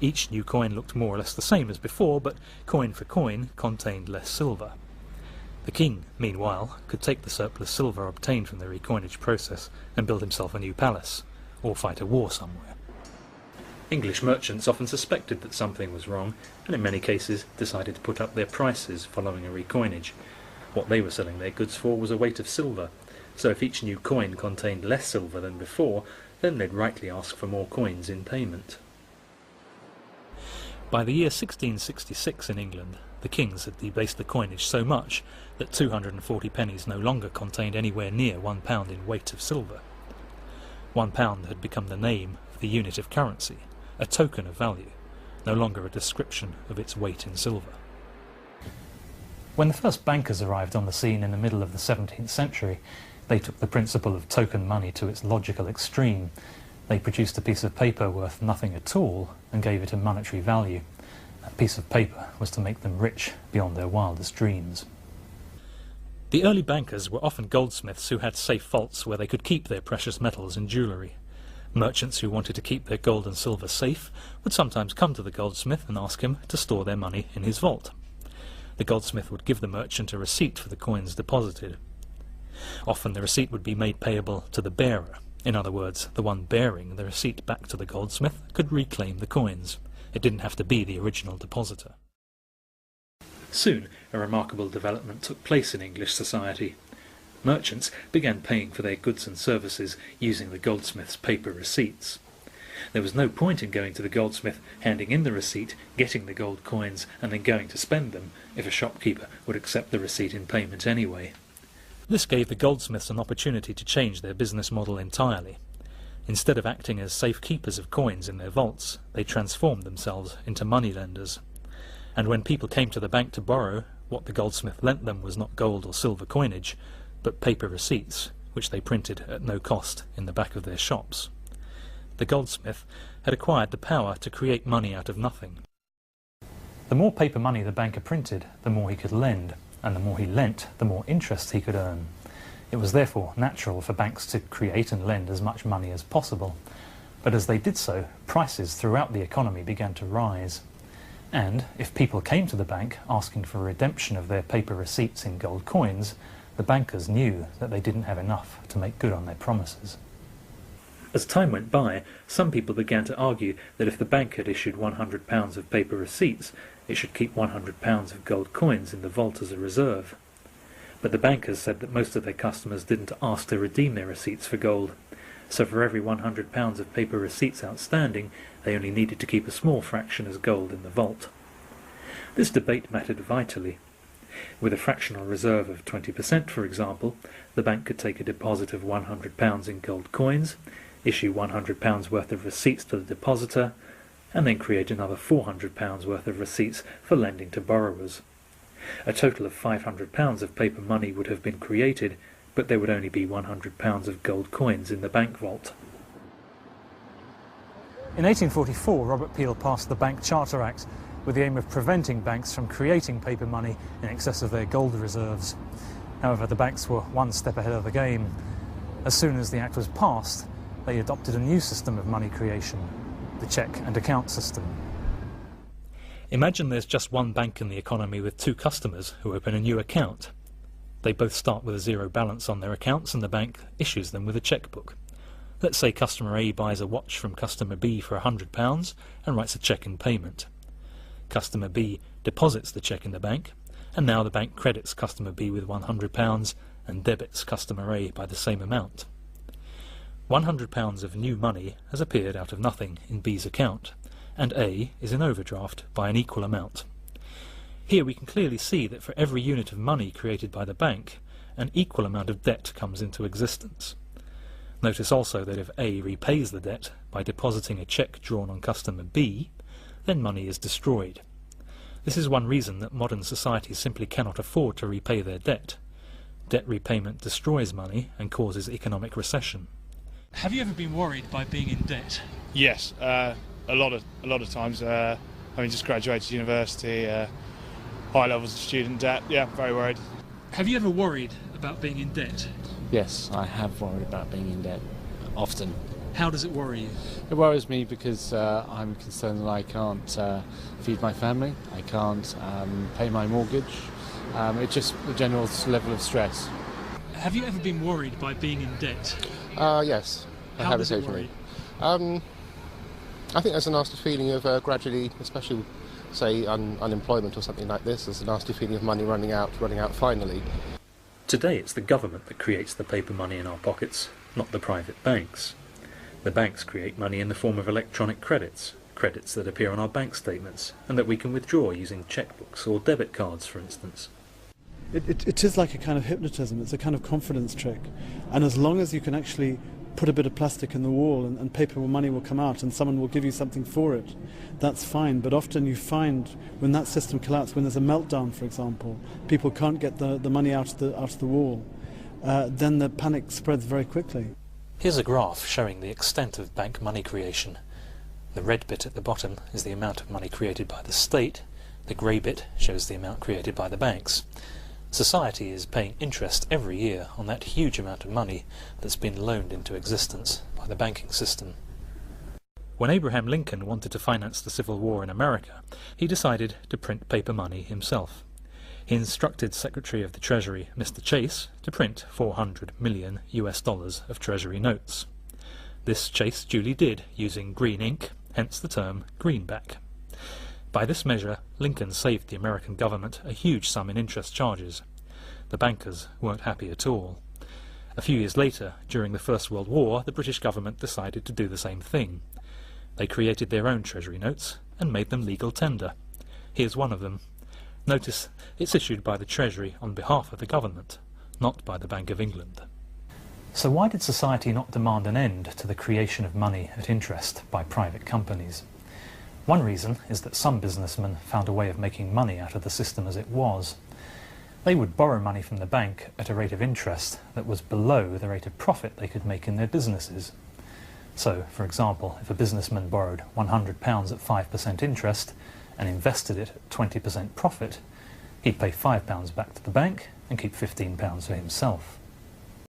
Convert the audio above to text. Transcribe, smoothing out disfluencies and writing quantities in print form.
Each new coin looked more or less the same as before, but coin for coin contained less silver. The king, meanwhile, could take the surplus silver obtained from the recoinage process and build himself a new palace, or fight a war somewhere. English merchants often suspected that something was wrong, and in many cases decided to put up their prices following a recoinage. What they were selling their goods for was a weight of silver, so if each new coin contained less silver than before, then they'd rightly ask for more coins in payment. By the year 1666 in England, the kings had debased the coinage so much that 240 pennies no longer contained anywhere near £1 in weight of silver. £1 had become the name of the unit of currency, a token of value, no longer a description of its weight in silver. When the first bankers arrived on the scene in the middle of the 17th century, they took the principle of token money to its logical extreme. They produced a piece of paper worth nothing at all and gave it a monetary value. That piece of paper was to make them rich beyond their wildest dreams. The early bankers were often goldsmiths who had safe vaults where they could keep their precious metals and jewellery. Merchants who wanted to keep their gold and silver safe would sometimes come to the goldsmith and ask him to store their money in his vault. The goldsmith would give the merchant a receipt for the coins deposited. Often the receipt would be made payable to the bearer. In other words, the one bearing the receipt back to the goldsmith could reclaim the coins. It didn't have to be the original depositor. Soon, a remarkable development took place in English society. Merchants began paying for their goods and services using the goldsmith's paper receipts. There was no point in going to the goldsmith, handing in the receipt, getting the gold coins, and then going to spend them, if a shopkeeper would accept the receipt in payment anyway. This gave the goldsmiths an opportunity to change their business model entirely. Instead of acting as safekeepers of coins in their vaults, they transformed themselves into moneylenders. And when people came to the bank to borrow, what the goldsmith lent them was not gold or silver coinage, but paper receipts, which they printed at no cost in the back of their shops. The goldsmith had acquired the power to create money out of nothing. The more paper money the banker printed, the more he could lend, and the more he lent, the more interest he could earn. It was therefore natural for banks to create and lend as much money as possible. But as they did so, prices throughout the economy began to rise. And if people came to the bank asking for redemption of their paper receipts in gold coins, the bankers knew that they didn't have enough to make good on their promises. As time went by, some people began to argue that if the bank had issued £100 of paper receipts, it should keep £100 of gold coins in the vault as a reserve. But the bankers said that most of their customers didn't ask to redeem their receipts for gold, so for every £100 of paper receipts outstanding, they only needed to keep a small fraction as gold in the vault. This debate mattered vitally. With a fractional reserve of 20%, for example, the bank could take a deposit of £100 in gold coins, issue £100 worth of receipts to the depositor, and then create another £400 worth of receipts for lending to borrowers. A total of £500 of paper money would have been created, but there would only be £100 of gold coins in the bank vault. In 1844, Robert Peel passed the Bank Charter Act with the aim of preventing banks from creating paper money in excess of their gold reserves. However, the banks were one step ahead of the game. As soon as the act was passed, they adopted a new system of money creation, the cheque and account system. Imagine there's just one bank in the economy with two customers who open a new account. They both start with a zero balance on their accounts and the bank issues them with a chequebook. Let's say customer A buys a watch from customer B for £100 and writes a cheque in payment. Customer B deposits the cheque in the bank, and now the bank credits customer B with £100 and debits customer A by the same amount. £100 of new money has appeared out of nothing in B's account, and A is in overdraft by an equal amount. Here we can clearly see that for every unit of money created by the bank, an equal amount of debt comes into existence. Notice also that if A repays the debt by depositing a cheque drawn on customer B, then money is destroyed. This is one reason that modern society simply cannot afford to repay their debt. Debt repayment destroys money and causes economic recession. Have you ever been worried by being in debt? Yes, a lot of times. Having just graduated university, high levels of student debt. Yeah, very worried. Have you ever worried about being in debt? Yes, I have worried about being in debt, often. How does it worry you? It worries me because I'm concerned that I can't feed my family, I can't pay my mortgage. It's just a general level of stress. Have you ever been worried by being in debt? Yes, I How have does it occasionally. Um, I think there's a nasty feeling of gradually, especially say unemployment or something like this, there's a nasty feeling of money running out finally. Today it's the government that creates the paper money in our pockets, not the private banks. The banks create money in the form of electronic credits, credits that appear on our bank statements and that we can withdraw using checkbooks or debit cards, for instance. It is like a kind of hypnotism, it's a kind of confidence trick. And as long as you can actually put a bit of plastic in the wall and paper money will come out and someone will give you something for it, that's fine. But often you find when that system collapses, when there's a meltdown, for example, people can't get the money out of the wall, then the panic spreads very quickly. Here's a graph showing the extent of bank money creation. The red bit at the bottom is the amount of money created by the state, the grey bit shows the amount created by the banks. Society is paying interest every year on that huge amount of money that's been loaned into existence by the banking system. When Abraham Lincoln wanted to finance the Civil War in America, he decided to print paper money himself. He instructed Secretary of the Treasury, Mr. Chase, to print $400 million of Treasury notes. This Chase duly did, using green ink, hence the term greenback. By this measure, Lincoln saved the American government a huge sum in interest charges. The bankers weren't happy at all. A few years later, during the First World War, the British government decided to do the same thing. They created their own treasury notes and made them legal tender. Here's one of them. Notice it's issued by the Treasury on behalf of the government, not by the Bank of England. So why did society not demand an end to the creation of money at interest by private companies? One reason is that some businessmen found a way of making money out of the system as it was. They would borrow money from the bank at a rate of interest that was below the rate of profit they could make in their businesses. So, for example, if a businessman borrowed £100 at 5% interest and invested it at 20% profit, he'd pay £5 back to the bank and keep £15 for himself.